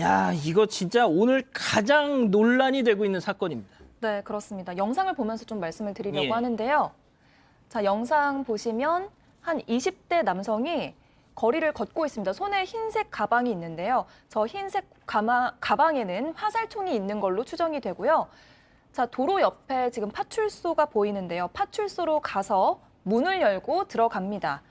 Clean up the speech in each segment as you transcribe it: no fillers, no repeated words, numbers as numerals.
야, 이거 진짜 오늘 가장 논란이 되고 있는 사건입니다. 네, 그렇습니다. 영상을 보면서 좀 말씀을 드리려고 예. 하는데요. 자, 영상 보시면 한 20대 남성이 거리를 걷고 있습니다. 손에 흰색 가방이 있는데요. 저 흰색 가방에는 화살총이 있는 걸로 추정이 되고요. 자, 도로 옆에 지금 파출소가 보이는데요. 파출소로 가서 문을 열고 들어갑니다.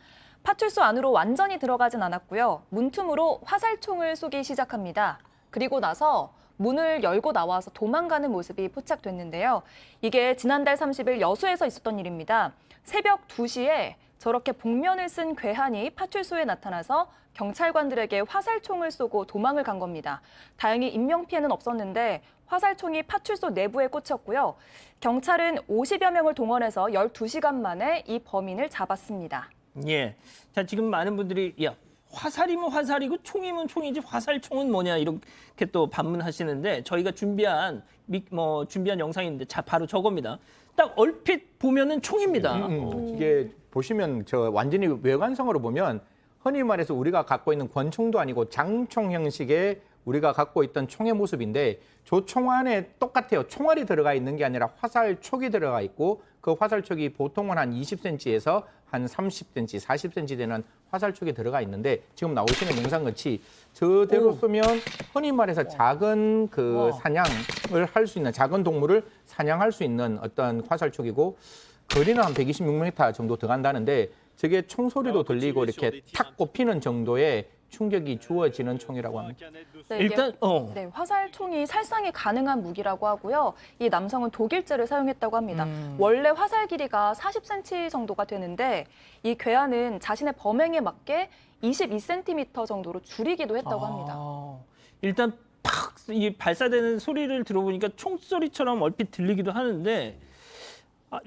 파출소 안으로 완전히 들어가진 않았고요. 문틈으로 화살총을 쏘기 시작합니다. 그리고 나서 문을 열고 나와서 도망가는 모습이 포착됐는데요. 이게 지난달 30일 여수에서 있었던 일입니다. 새벽 2시에 저렇게 복면을 쓴 괴한이 파출소에 나타나서 경찰관들에게 화살총을 쏘고 도망을 간 겁니다. 다행히 인명피해는 없었는데 화살총이 파출소 내부에 꽂혔고요. 경찰은 50여 명을 동원해서 12시간 만에 이 범인을 잡았습니다. 예. 자, 지금 많은 분들이 야, 화살이면 화살이고 총이면 총이지 화살총은 뭐냐 이렇게 또 반문하시는데 저희가 준비한 영상인데 자 바로 저겁니다. 딱 얼핏 보면은 총입니다. 이게 보시면 저 완전히 외관상으로 보면 흔히 말해서 우리가 갖고 있는 권총도 아니고 장총 형식의 우리가 갖고 있던 총의 모습인데 저 총 안에 똑같아요. 총알이 들어가 있는 게 아니라 화살촉이 들어가 있고 그 화살촉이 보통은 한 20cm에서 한 30cm, 40cm 되는 화살촉이 들어가 있는데 지금 나오시는 영상 같이 저대로 쏘면 흔히 말해서 작은 그 사냥을 할 수 있는 작은 동물을 사냥할 수 있는 어떤 화살촉이고 거리는 한 126m 정도 들어간다는데 저게 총소리도 들리고 이렇게 탁 꼽히는 정도의 충격이 주어지는 총이라고 합니다. 네, 일단 네, 화살총이 살상이 가능한 무기라고 하고요. 이 남성은 독일제를 사용했다고 합니다. 원래 화살 길이가 40cm 정도가 되는데 이 괴한은 자신의 범행에 맞게 22cm 정도로 줄이기도 했다고 합니다. 일단 팍 이 발사되는 소리를 들어보니까 총소리처럼 얼핏 들리기도 하는데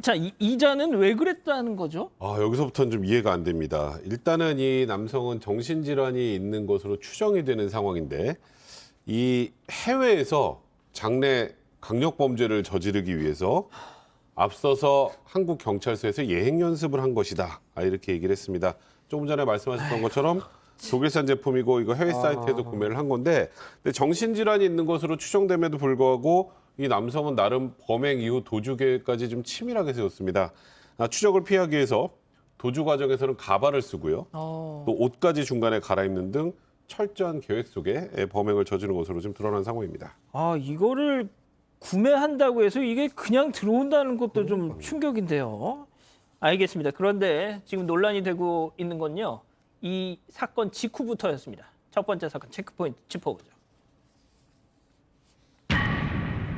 자, 이자는 왜 그랬다는 거죠? 여기서부터는 좀 이해가 안 됩니다. 일단은 이 남성은 정신질환이 있는 것으로 추정이 되는 상황인데 이 해외에서 장래 강력범죄를 저지르기 위해서 앞서서 한국 경찰서에서 예행 연습을 한 것이다. 이렇게 얘기를 했습니다. 조금 전에 말씀하셨던 것처럼 독일산 제품이고 이거 해외 사이트에서 구매를 한 건데 근데 정신질환이 있는 것으로 추정됨에도 불구하고 이 남성은 나름 범행 이후 도주 계획까지 좀 치밀하게 세웠습니다. 추적을 피하기 위해서 도주 과정에서는 가발을 쓰고요. 또 옷까지 중간에 갈아입는 등 철저한 계획 속에 범행을 저지른 것으로 좀 드러난 상황입니다. 이거를 구매한다고 해서 이게 그냥 들어온다는 것도 좀 충격인데요. 알겠습니다. 그런데 지금 논란이 되고 있는 건요. 이 사건 직후부터였습니다. 첫 번째 사건 체크포인트 짚어보죠.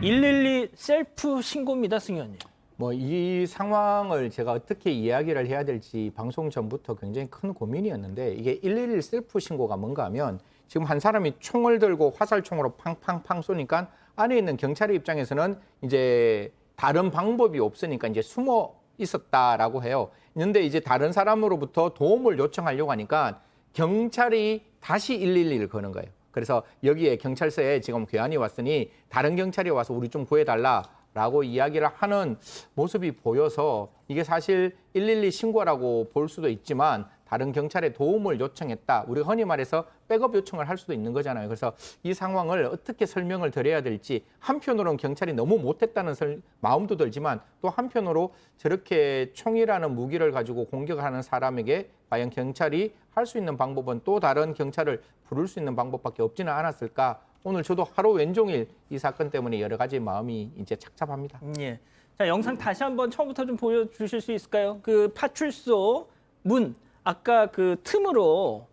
112 셀프 신고입니다, 승현님. 뭐 이 상황을 제가 어떻게 이야기를 해야 될지 방송 전부터 굉장히 큰 고민이었는데 이게 111 셀프 신고가 뭔가 하면 지금 한 사람이 총을 들고 화살총으로 팡팡팡 쏘니까 안에 있는 경찰의 입장에서는 이제 다른 방법이 없으니까 이제 숨어 있었다라고 해요. 그런데 이제 다른 사람으로부터 도움을 요청하려고 하니까 경찰이 다시 111을 거는 거예요. 그래서 여기에 경찰서에 지금 괴한이 왔으니 다른 경찰이 와서 우리 좀 구해달라라고 이야기를 하는 모습이 보여서 이게 사실 112 신고라고 볼 수도 있지만 다른 경찰의 도움을 요청했다. 우리가 흔히 말해서 백업 요청을 할 수도 있는 거잖아요. 그래서 이 상황을 어떻게 설명을 드려야 될지 한편으로는 경찰이 너무 못했다는 마음도 들지만 또 한편으로 저렇게 총이라는 무기를 가지고 공격하는 사람에게 과연 경찰이 할 수 있는 방법은 또 다른 경찰을 부를 수 있는 방법밖에 없지는 않았을까. 오늘 저도 하루 왼종일 이 사건 때문에 여러 가지 마음이 이제 착잡합니다. 예. 자, 영상 다시 한번 처음부터 좀 보여주실 수 있을까요? 그 파출소 문 아까 그 틈으로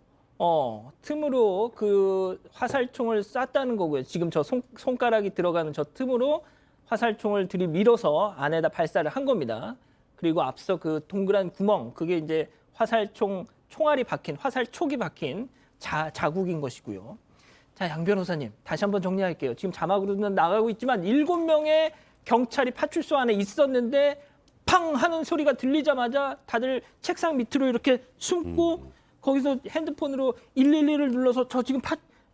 그 화살총을 쐈다는 거고요. 지금 저 손가락이 들어가는 저 틈으로 화살총을 들이밀어서 안에다 발사를 한 겁니다. 그리고 앞서 그 동그란 구멍, 그게 이제 총알이 박힌, 화살촉이 박힌 자국인 것이고요. 자, 양 변호사님, 다시 한번 정리할게요. 지금 자막으로는 나가고 있지만 7명의 경찰이 파출소 안에 있었는데 팡 하는 소리가 들리자마자 다들 책상 밑으로 이렇게 숨고 거기서 핸드폰으로 112를 눌러서 저 지금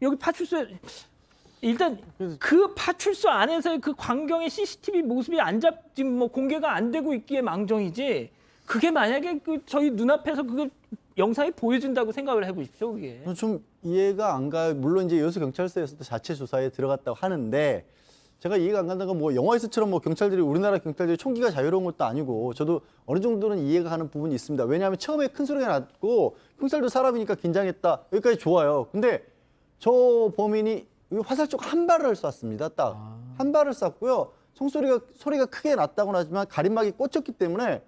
여기 파출소에 일단 그 파출소 안에서의 그 광경의 CCTV 모습이 지금 뭐 공개가 안 되고 있기에 망정이지 그게 만약에 그 저희 눈앞에서 그 영상이 보여준다고 생각을 해보십시오. 그게. 좀 이해가 안 가요. 물론 이제 여수경찰서에서도 자체 조사에 들어갔다고 하는데 제가 이해가 안 간다는 건 뭐 영화에서처럼 뭐 경찰들이 우리나라 경찰들이 총기가 자유로운 것도 아니고 저도 어느 정도는 이해가 가는 부분이 있습니다. 왜냐하면 처음에 큰 소리가 났고 경찰도 사람이니까 긴장했다. 여기까지 좋아요. 근데 저 범인이 화살 쪽 한 발을 쐈습니다. 딱 한 발을 쐈고요. 소리가 크게 났다고는 하지만 가림막이 꽂혔기 때문에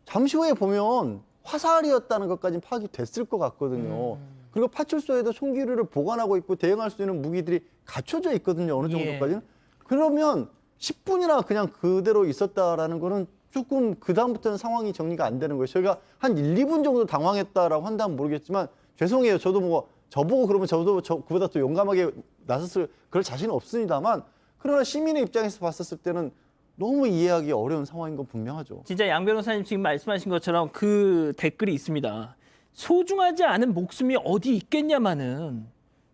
잠시 후에 보면 화살이었다는 것까지는 파악이 됐을 것 같거든요. 그리고 파출소에도 총기류를 보관하고 있고 대응할 수 있는 무기들이 갖춰져 있거든요. 어느 정도까지는. 그러면 10분이나 그냥 그대로 있었다라는 거는 조금 그다음부터는 상황이 정리가 안 되는 거예요. 저희가 한 1, 2분 정도 당황했다라고 한다면 모르겠지만 죄송해요. 저도 뭐 저보고 그러면 저도 그보다 또 용감하게 나섰을 그럴 자신은 없습니다만 그러나 시민의 입장에서 봤었을 때는 너무 이해하기 어려운 상황인 건 분명하죠. 진짜 양 변호사님 지금 말씀하신 것처럼 그 댓글이 있습니다. 소중하지 않은 목숨이 어디 있겠냐마는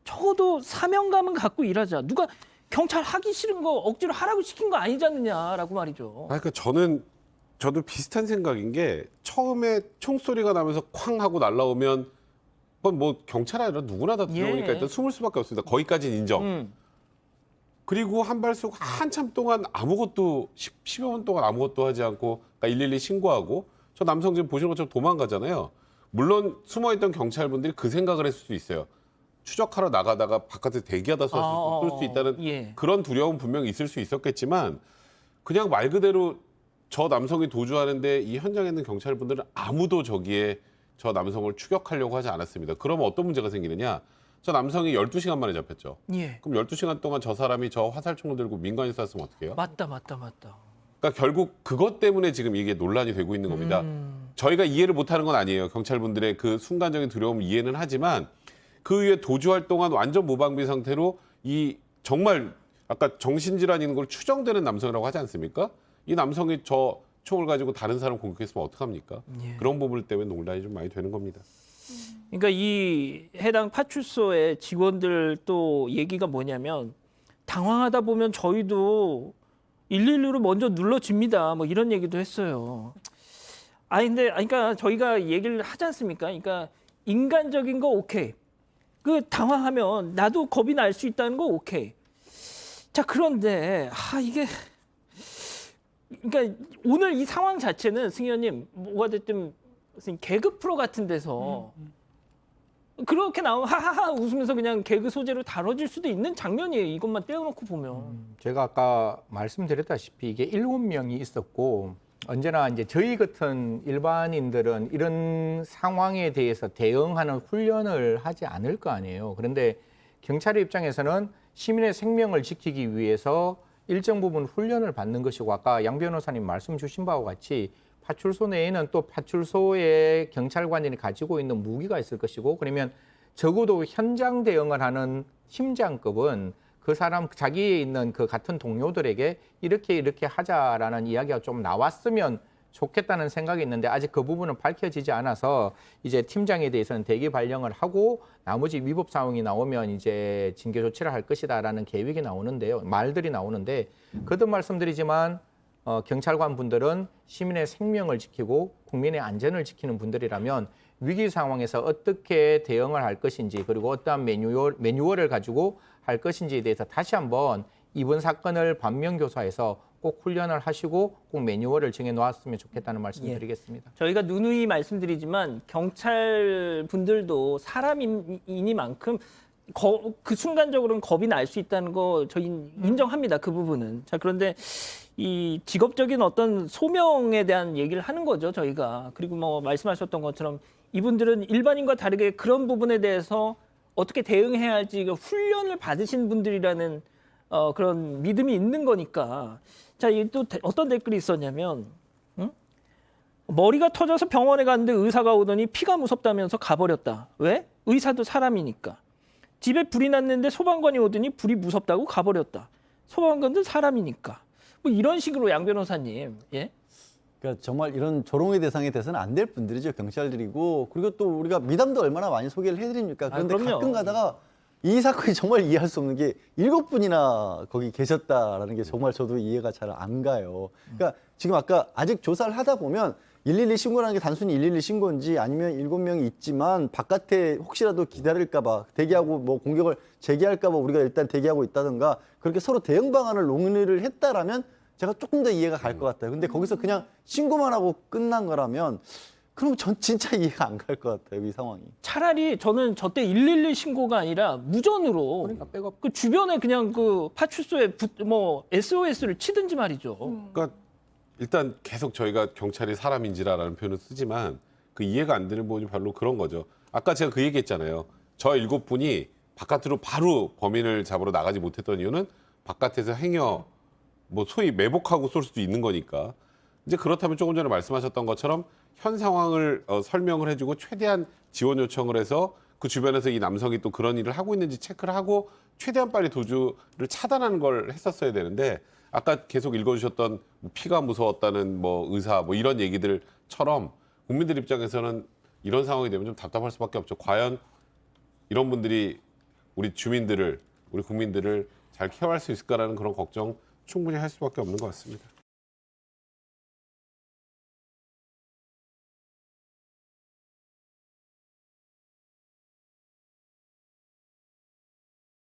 적어도 사명감은 갖고 일하자. 누가 경찰 하기 싫은 거 억지로 하라고 시킨 거 아니지 않느냐라고 말이죠. 그러니까 저도 비슷한 생각인 게 처음에 총소리가 나면서 쾅 하고 날라오면 그건 뭐 경찰 아니라 누구나 다 두려우니까 예. 일단 숨을 수밖에 없습니다. 거기까지는 인정. 그리고 한 발 쏘고 한참 동안 아무것도 10여 분 동안 아무것도 하지 않고 그러니까 112 신고하고 저 남성 지금 보시는 것처럼 도망가잖아요. 물론 숨어있던 경찰분들이 그 생각을 했을 수도 있어요. 추적하러 나가다가 바깥에 대기하다 쏠 수 있다는 예. 그런 두려움은 분명히 있을 수 있었겠지만 그냥 말 그대로 저 남성이 도주하는데 이 현장에 있는 경찰분들은 아무도 저기에 저 남성을 추격하려고 하지 않았습니다. 그러면 어떤 문제가 생기느냐. 저 남성이 12시간 만에 잡혔죠. 예. 그럼 12시간 동안 저 사람이 저 화살총을 들고 민간인 쐈으면 어떡해요? 맞다. 그러니까 결국 그것 때문에 지금 이게 논란이 되고 있는 겁니다. 저희가 이해를 못하는 건 아니에요. 경찰분들의 그 순간적인 두려움 이해는 하지만 그 이후에 도주할 동안 완전 무방비 상태로 이 정말 아까 정신질환 있는 걸 추정되는 남성이라고 하지 않습니까? 이 남성이 저 총을 가지고 다른 사람 공격했으면 어떡합니까? 예. 그런 부분 때문에 논란이 좀 많이 되는 겁니다. 그러니까 이 해당 파출소의 직원들 또 얘기가 뭐냐면 당황하다 보면 저희도 112로 먼저 눌러집니다. 뭐 이런 얘기도 했어요. 그러니까 저희가 얘기를 하지 않습니까? 그러니까 인간적인 거 오케이. 그 당황하면 나도 겁이 날 수 있다는 거 오케이. 자, 그런데 이게 그러니까 오늘 이 상황 자체는 승 의원님 뭐가 됐든 무슨 개그 프로 같은 데서 그렇게 나오면 하하하 웃으면서 그냥 개그 소재로 다뤄질 수도 있는 장면이에요. 이것만 떼어놓고 보면. 제가 아까 말씀드렸다시피 이게 7명이 있었고 언제나 이제 저희 같은 일반인들은 이런 상황에 대해서 대응하는 훈련을 하지 않을 거 아니에요. 그런데 경찰의 입장에서는 시민의 생명을 지키기 위해서 일정 부분 훈련을 받는 것이고 아까 양 변호사님 말씀 주신 바와 같이 파출소 내에는 또 파출소의 경찰관들이 가지고 있는 무기가 있을 것이고 그러면 적어도 현장 대응을 하는 팀장급은 그 사람 자기에 있는 그 같은 동료들에게 이렇게 하자라는 이야기가 좀 나왔으면 좋겠다는 생각이 있는데 아직 그 부분은 밝혀지지 않아서 이제 팀장에 대해서는 대기 발령을 하고 나머지 위법 사항이 나오면 이제 징계 조치를 할 것이다라는 계획이 나오는데요. 말들이 나오는데 거듭 말씀드리지만 경찰관 분들은 시민의 생명을 지키고 국민의 안전을 지키는 분들이라면 위기 상황에서 어떻게 대응을 할 것인지 그리고 어떠한 매뉴얼을 가지고 할 것인지에 대해서 다시 한번 이번 사건을 반면교사해서 꼭 훈련을 하시고 꼭 매뉴얼을 정해 놓았으면 좋겠다는 말씀을 드리겠습니다. 저희가 누누이 말씀드리지만 경찰 분들도 사람이니만큼 그 순간적으로는 겁이 날 수 있다는 거 저희 인정합니다. 그 부분은. 자, 그런데 이 직업적인 어떤 소명에 대한 얘기를 하는 거죠, 저희가. 그리고 뭐 말씀하셨던 것처럼 이분들은 일반인과 다르게 그런 부분에 대해서 어떻게 대응해야 할지 훈련을 받으신 분들이라는 그런 믿음이 있는 거니까. 자, 또 어떤 댓글이 있었냐면 머리가 터져서 병원에 갔는데 의사가 오더니 피가 무섭다면서 가버렸다. 왜? 의사도 사람이니까. 집에 불이 났는데 소방관이 오더니 불이 무섭다고 가버렸다. 소방관도 사람이니까. 뭐 이런 식으로 양 변호사님. 예? 그러니까 정말 이런 조롱의 대상이 돼서는 안 될 분들이죠. 경찰들이고. 그리고 또 우리가 미담도 얼마나 많이 소개를 해드립니까? 그런데 그럼요. 가끔 가다가 이 사건이 정말 이해할 수 없는 게 7분이나 거기 계셨다라는 게 정말 저도 이해가 잘 안 가요. 그러니까 지금 아까 아직 조사를 하다 보면 112 신고라는 게 단순히 112 신고인지 아니면 7명이 있지만 바깥에 혹시라도 기다릴까 봐 대기하고 뭐 공격을 재개할까 봐 우리가 일단 대기하고 있다든가 그렇게 서로 대응 방안을 논의를 했다라면 제가 조금 더 이해가 갈 것 같아요. 근데 거기서 그냥 신고만 하고 끝난 거라면 그럼 전 진짜 이해가 안 갈 것 같아요. 이 상황이. 차라리 저는 저 때 112 신고가 아니라 무전으로 그러니까 백업. 그 주변에 그냥 그 파출소에 뭐 SOS를 치든지 말이죠. 그러니까 일단 계속 저희가 경찰이 사람인지라라는 표현을 쓰지만 그 이해가 안 되는 부분이 바로 그런 거죠. 아까 제가 그 얘기했잖아요. 저 7분이 바깥으로 바로 범인을 잡으러 나가지 못했던 이유는 바깥에서 행여 뭐 소위 매복하고 쏠 수도 있는 거니까. 이제 그렇다면 조금 전에 말씀하셨던 것처럼 현 상황을 설명을 해주고 최대한 지원 요청을 해서 그 주변에서 이 남성이 또 그런 일을 하고 있는지 체크를 하고 최대한 빨리 도주를 차단하는 걸 했었어야 되는데 아까 계속 읽어주셨던 피가 무서웠다는 뭐 의사 뭐 이런 얘기들처럼 국민들 입장에서는 이런 상황이 되면 좀 답답할 수밖에 없죠. 과연 이런 분들이 우리 주민들을 우리 국민들을 잘 케어할 수 있을까라는 그런 걱정 충분히 할 수밖에 없는 것 같습니다.